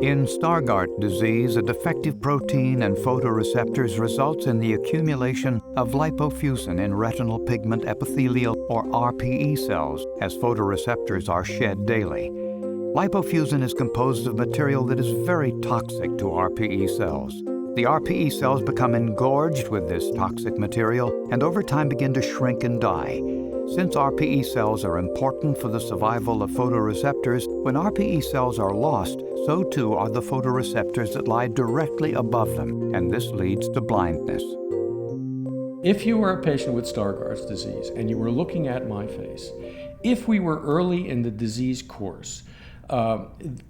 In Stargardt disease, a defective protein and photoreceptors results in the accumulation of lipofuscin in retinal pigment epithelial or RPE cells as photoreceptors are shed daily. Lipofuscin is composed of material that is very toxic to RPE cells. The RPE cells become engorged with this toxic material and over time begin to shrink and die. Since RPE cells are important for the survival of photoreceptors, when RPE cells are lost, so too are the photoreceptors that lie directly above them, and this leads to blindness. If you were a patient with Stargardt's disease and you were looking at my face, if we were early in the disease course,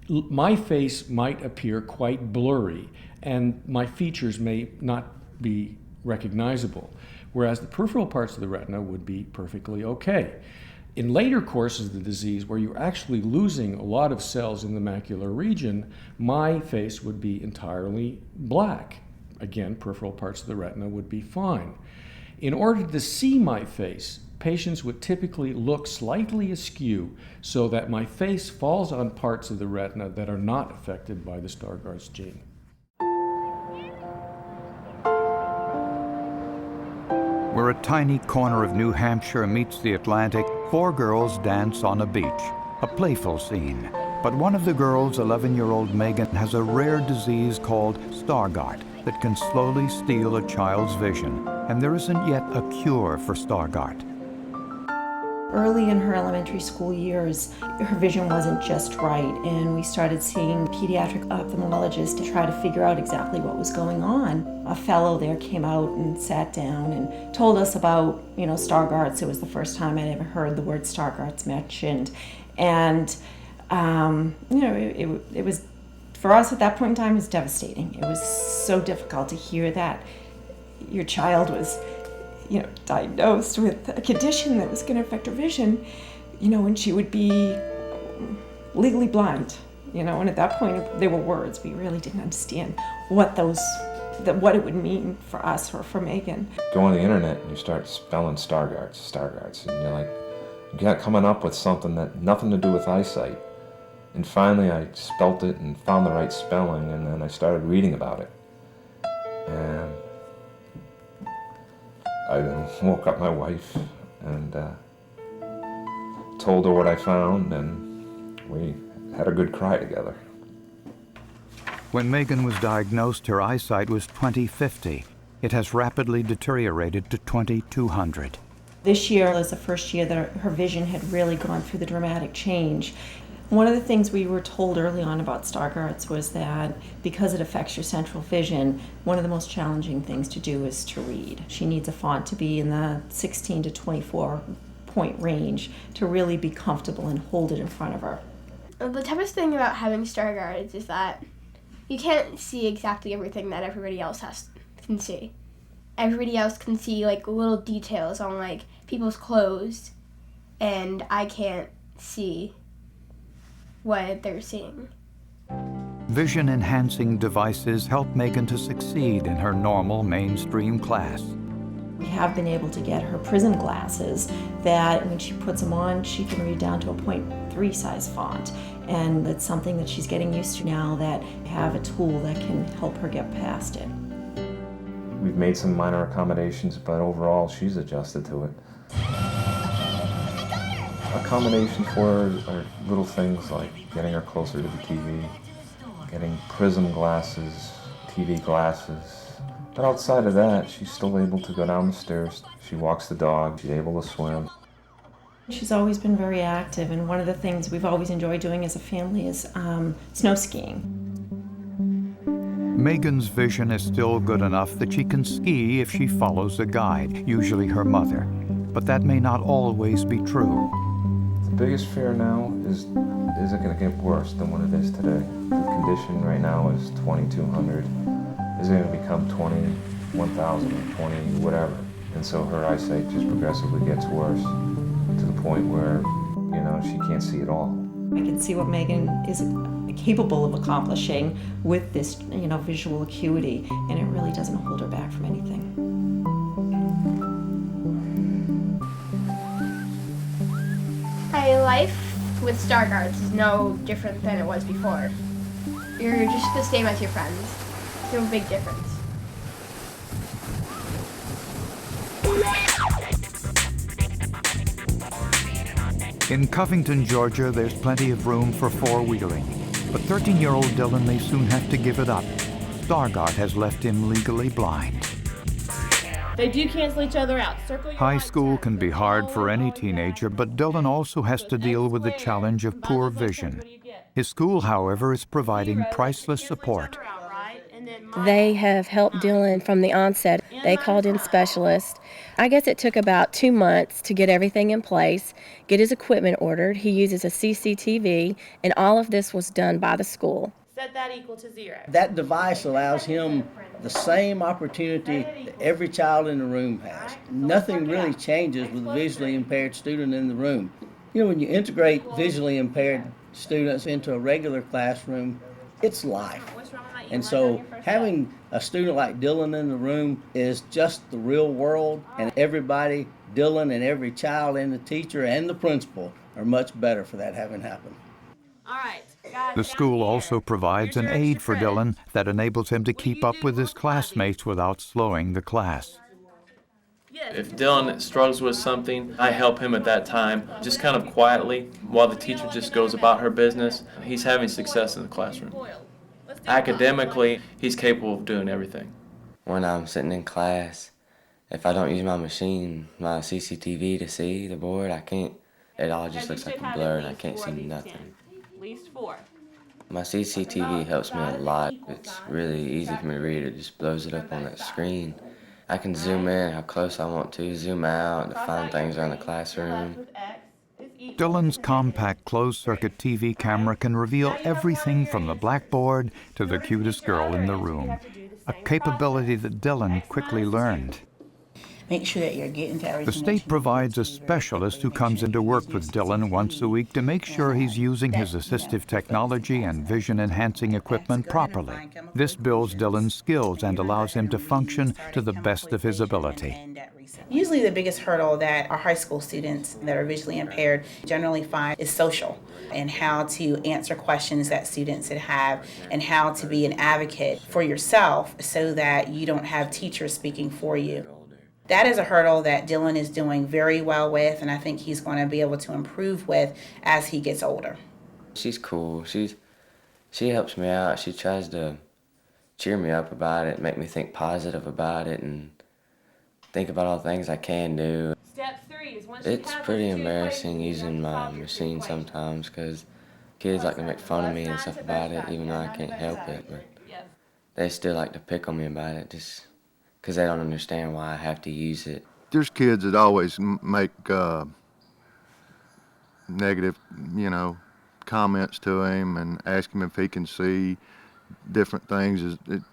my face might appear quite blurry and my features may not be recognizable, whereas the peripheral parts of the retina would be perfectly okay. In later courses of the disease, where you're actually losing a lot of cells in the macular region, my face would be entirely black. Again, peripheral parts of the retina would be fine. In order to see my face, patients would typically look slightly askew so that my face falls on parts of the retina that are not affected by the Stargardt's gene. Where a tiny corner of New Hampshire meets the Atlantic, 4 girls dance on a beach, a playful scene. But one of the girls, 11-year-old Megan, has a rare disease called Stargardt that can slowly steal a child's vision, and there isn't yet a cure for Stargardt. Early in her elementary school years, her vision wasn't just right, and we started seeing pediatric ophthalmologists to try to figure out exactly what was going on. A fellow there came out and sat down and told us about, Stargardt's. It was the first time I'd ever heard the word Stargardt's mentioned, and it was, for us at that point in time, it was devastating. It was so difficult to hear that your child was diagnosed with a condition that was going to affect her vision, and she would be legally blind, and at that point they were words. We really didn't understand what it would mean for us or for Megan. Go on the internet and you start spelling Stargardt's, and you're like, coming up with something that nothing to do with eyesight. And finally I spelt it and found the right spelling, and then I started reading about it. And I then woke up my wife and told her what I found, and we had a good cry together. When Megan was diagnosed, her eyesight was 20/50. It has rapidly deteriorated to 20/200. This year was the first year that her vision had really gone through the dramatic change. One of the things we were told early on about Stargardt's was that because it affects your central vision, one of the most challenging things to do is to read. She needs a font to be in the 16 to 24 point range to really be comfortable and hold it in front of her. The toughest thing about having Stargardt's is that you can't see exactly everything that everybody else can see. Everybody else can see little details on people's clothes, and I can't see what they're seeing. Vision-enhancing devices help Megan to succeed in her normal mainstream class. We have been able to get her prism glasses that when she puts them on, she can read down to a 0.3 size font. And that's something that she's getting used to now, that we have a tool that can help her get past it. We've made some minor accommodations, but overall she's adjusted to it. Accommodations for her are little things like getting her closer to the TV, getting prism glasses, TV glasses. But outside of that, she's still able to go down the stairs. She walks the dog, she's able to swim. She's always been very active, and one of the things we've always enjoyed doing as a family is snow skiing. Megan's vision is still good enough that she can ski if she follows a guide, usually her mother. But that may not always be true. The biggest fear now is it going to get worse than what it is today? The condition right now is 2200. Is it going to become 21,000 or 20, whatever? And so her eyesight just progressively gets worse to the point where, she can't see at all. I can see what Megan is capable of accomplishing with this, visual acuity, and it really doesn't hold her back from anything. My life with Stargardt's is no different than it was before. You're just the same as your friends. No big difference. In Covington, Georgia, there's plenty of room for four-wheeling, but 13-year-old Dylan may soon have to give it up. Stargardt has left him legally blind. They do cancel each other out. High school can be hard for any teenager, but Dylan also has to deal with the challenge of poor vision. His school, however, is providing priceless support. They have helped Dylan from the onset. They called in specialists. I guess it took about 2 months to get everything in place, get his equipment ordered. He uses a CCTV, and all of this was done by the school. Set that equal to 0. That device allows him the same opportunity that every child in the room has. Nothing really changes with a visually impaired student in the room. When you integrate visually impaired students into a regular classroom, it's life. And so having a student like Dylan in the room is just the real world, and everybody, Dylan and every child and the teacher and the principal, are much better for that having happened. All right. The school also provides an aid for Dylan that enables him to keep up with his classmates without slowing the class. If Dylan struggles with something, I help him at that time, just kind of quietly, while the teacher just goes about her business. He's having success in the classroom. Academically, he's capable of doing everything. When I'm sitting in class, if I don't use my machine, my CCTV to see the board, I can't, it all just looks like a blur and I can't see nothing. At least 4. My CCTV helps me a lot. It's really easy for me to read. It just blows it up on that screen. I can zoom in how close I want to, zoom out to find things around the classroom. Dylan's compact closed-circuit TV camera can reveal everything from the blackboard to the cutest girl in the room, a capability that Dylan quickly learned. Make sure that you're getting to everything. The state provides a specialist who comes in to work with Dylan once a week to make sure he's using his assistive technology and vision-enhancing equipment properly. This builds Dylan's skills and allows him to function to the best of his ability. Usually the biggest hurdle that our high school students that are visually impaired generally find is social, and how to answer questions that students would have, and how to be an advocate for yourself so that you don't have teachers speaking for you. That is a hurdle that Dylan is doing very well with, and I think he's going to be able to improve with as he gets older. She's cool. She helps me out. She tries to cheer me up about it, make me think positive about it, and think about all the things I can do. Step 3 is once It's pretty embarrassing using my machine sometimes because kids like to make fun of me and stuff about it, even though I can't help it. But they still like to pick on me about it just because they don't understand why I have to use it. There's kids that always make negative, comments to him and ask him if he can see different things. It's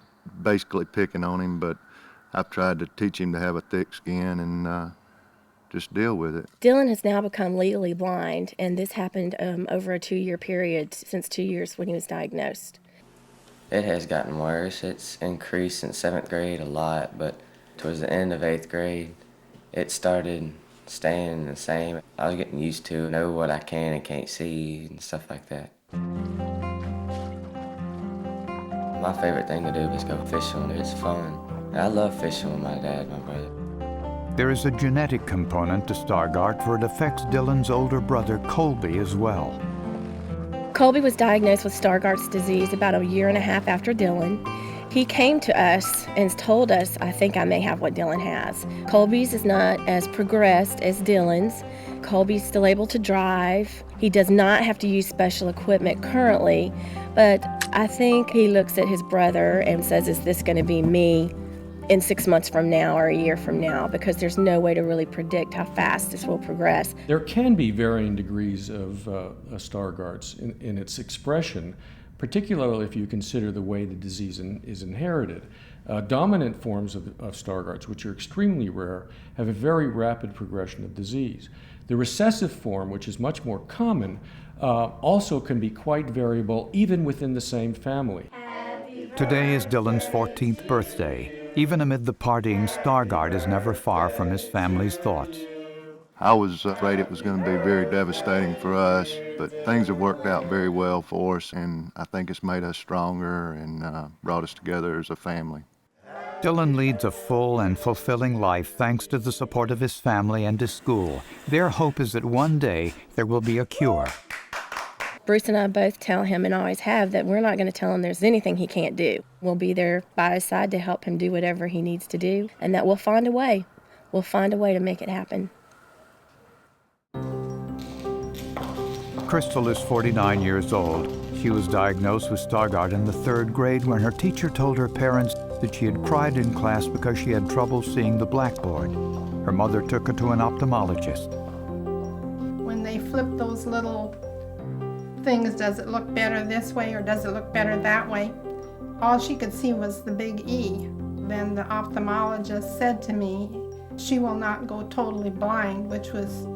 basically picking on him, but I've tried to teach him to have a thick skin and just deal with it. Dylan has now become legally blind, and this happened over a 2-year period, since 2 years when he was diagnosed. It has gotten worse. It's increased since 7th grade a lot, but towards the end of 8th grade, it started staying the same. I was getting used to know what I can and can't see and stuff like that. My favorite thing to do is go fishing. It's fun. And I love fishing with my dad and my brother. There is a genetic component to Stargardt, for it affects Dylan's older brother, Colby, as well. Colby was diagnosed with Stargardt's disease about 1.5 years after Dylan. He came to us and told us, I think I may have what Dylan has. Colby's is not as progressed as Dylan's. Colby's still able to drive. He does not have to use special equipment currently, but I think he looks at his brother and says, is this going to be me in 6 months from now or 1 year from now? Because there's no way to really predict how fast this will progress. There can be varying degrees of Stargardt's in its expression, particularly if you consider the way the disease is inherited. Dominant forms of Stargardt's, which are extremely rare, have a very rapid progression of disease. The recessive form, which is much more common, also can be quite variable even within the same family. Today is Dylan's 14th birthday. Even amid the partying, Stargardt is never far from his family's thoughts. I was afraid it was going to be very devastating for us, but things have worked out very well for us, and I think it's made us stronger and brought us together as a family. Dylan leads a full and fulfilling life thanks to the support of his family and his school. Their hope is that one day there will be a cure. Bruce and I both tell him, and always have, that we're not going to tell him there's anything he can't do. We'll be there by his side to help him do whatever he needs to do, and that we'll find a way. We'll find a way to make it happen. Crystal is 49 years old. She was diagnosed with Stargardt in the 3rd grade when her teacher told her parents that she had cried in class because she had trouble seeing the blackboard. Her mother took her to an ophthalmologist. When they flip those little things, does it look better this way or does it look better that way? All she could see was the big E. Then the ophthalmologist said to me, she will not go totally blind, which was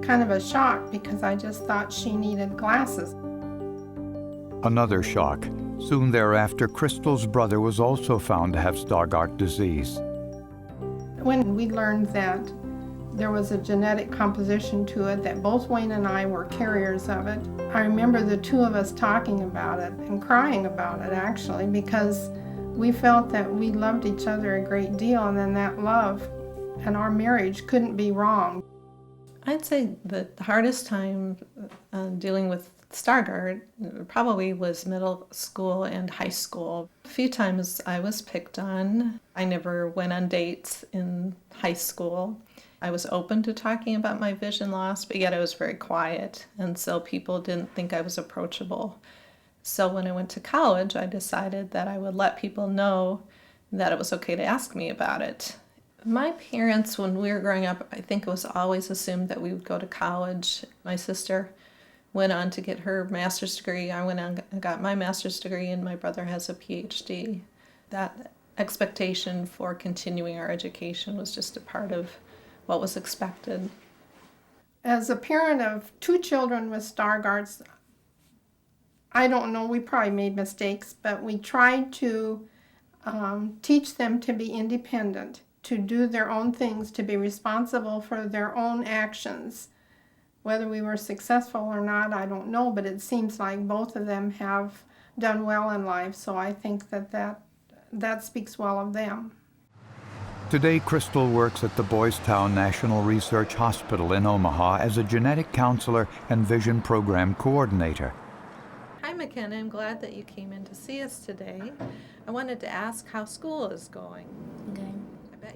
kind of a shock because I just thought she needed glasses. Another shock. Soon thereafter, Crystal's brother was also found to have Stargardt disease. When we learned that there was a genetic composition to it, that both Wayne and I were carriers of it, I remember the two of us talking about it and crying about it, actually, because we felt that we loved each other a great deal, and then that love and our marriage couldn't be wrong. I'd say the hardest time dealing with Stargardt probably was middle school and high school. A few times I was picked on. I never went on dates in high school. I was open to talking about my vision loss, but yet I was very quiet, and so people didn't think I was approachable. So when I went to college, I decided that I would let people know that it was okay to ask me about it. My parents, when we were growing up, I think it was always assumed that we would go to college. My sister went on to get her master's degree. I went on and got my master's degree, and my brother has a PhD. That expectation for continuing our education was just a part of what was expected. As a parent of 2 children with Stargardt's, I don't know, we probably made mistakes, but we tried to teach them to be independent, to do their own things, to be responsible for their own actions. Whether we were successful or not, I don't know, but it seems like both of them have done well in life, so I think that speaks well of them. Today, Crystal works at the Boys Town National Research Hospital in Omaha as a genetic counselor and vision program coordinator. Hi, McKenna. I'm glad that you came in to see us today. I wanted to ask how school is going. Okay.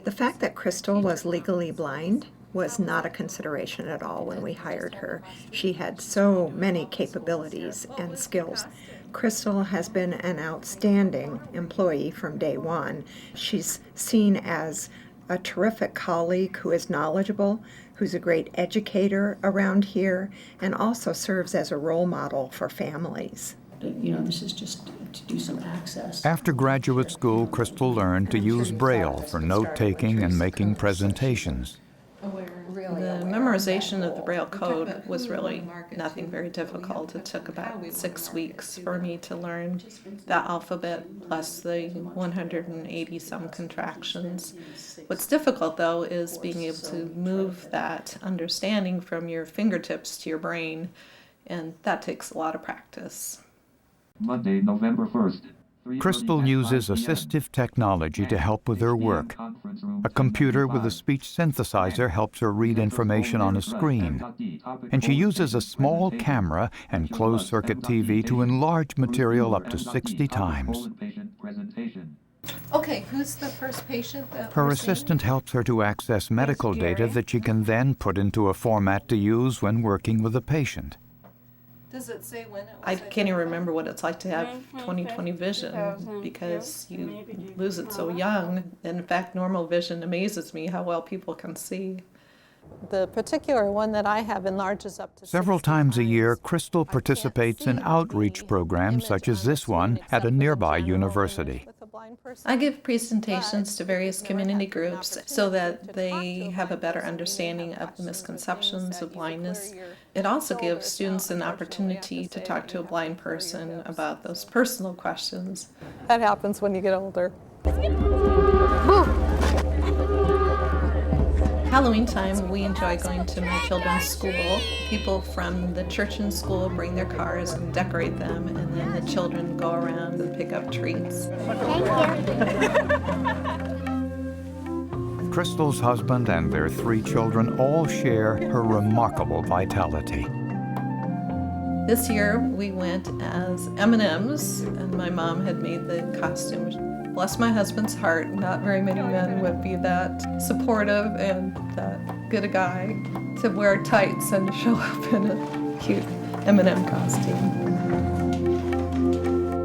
The fact that Crystal was legally blind was not a consideration at all when we hired her. She had so many capabilities and skills. Crystal has been an outstanding employee from day one. She's seen as a terrific colleague who is knowledgeable, who's a great educator around here, and also serves as a role model for families. This is just to do some access. After graduate school, Crystal learned to use Braille for note-taking and making presentations. The memorization of the Braille code was really nothing very difficult. It took about 6 weeks for me to learn the alphabet plus the 180-some contractions. What's difficult, though, is being able to move that understanding from your fingertips to your brain, and that takes a lot of practice. Monday, November 1st. Crystal uses assistive technology to help with her work. A computer with a speech synthesizer helps her read information on a screen. And she uses a small camera and closed-circuit TV to enlarge material up to 60 times. Okay, who's the first patient that Her assistant helps her to access medical data that she can then put into a format to use when working with a patient. Does it say when it was? I can't even remember what it's like to have 20/20 vision because you lose it so young. In fact, normal vision amazes me how well people can see. The particular one that I have enlarges up to Several times a year, Crystal participates in outreach programs such as this one at a nearby university. I give presentations to various community groups so that they have a better understanding of the misconceptions of blindness. It also gives students an opportunity to talk to a blind person about those personal questions. That happens when you get older. Halloween time, we enjoy going to my children's school. People from the church and school bring their cars and decorate them, and then the children go around and pick up treats. Crystal's husband and their 3 children all share her remarkable vitality. This year we went as M&Ms, and my mom had made the costumes. Bless my husband's heart, not very many men would be that supportive and that good a guy to wear tights and show up in a cute M&M costume.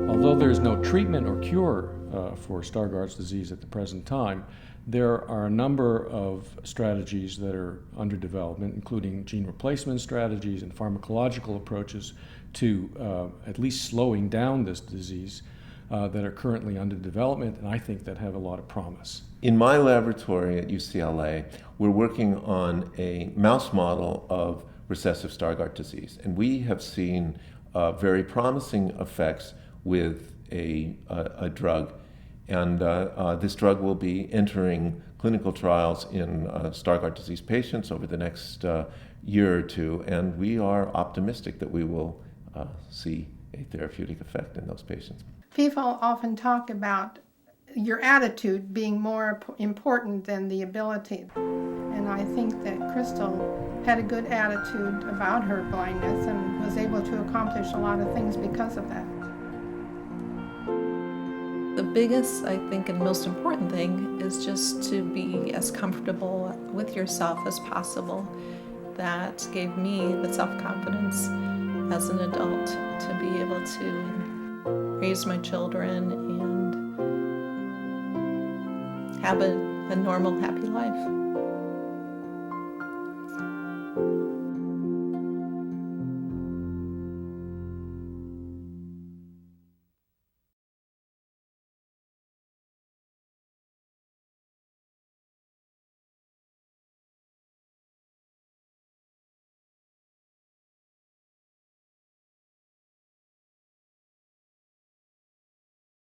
Although there's no treatment or cure for Stargardt's disease at the present time, there are a number of strategies that are under development, including gene replacement strategies and pharmacological approaches to at least slowing down this disease that are currently under development, and I think that have a lot of promise. In my laboratory at UCLA, we're working on a mouse model of recessive Stargardt disease, and we have seen very promising effects with a drug. And this drug will be entering clinical trials in Stargardt disease patients over the next year or two, and we are optimistic that we will see a therapeutic effect in those patients. People often talk about your attitude being more important than the ability. And I think that Crystal had a good attitude about her blindness and was able to accomplish a lot of things because of that. The biggest, I think, and most important thing is just to be as comfortable with yourself as possible. That gave me the self-confidence as an adult to be able to raise my children and have a normal, happy life.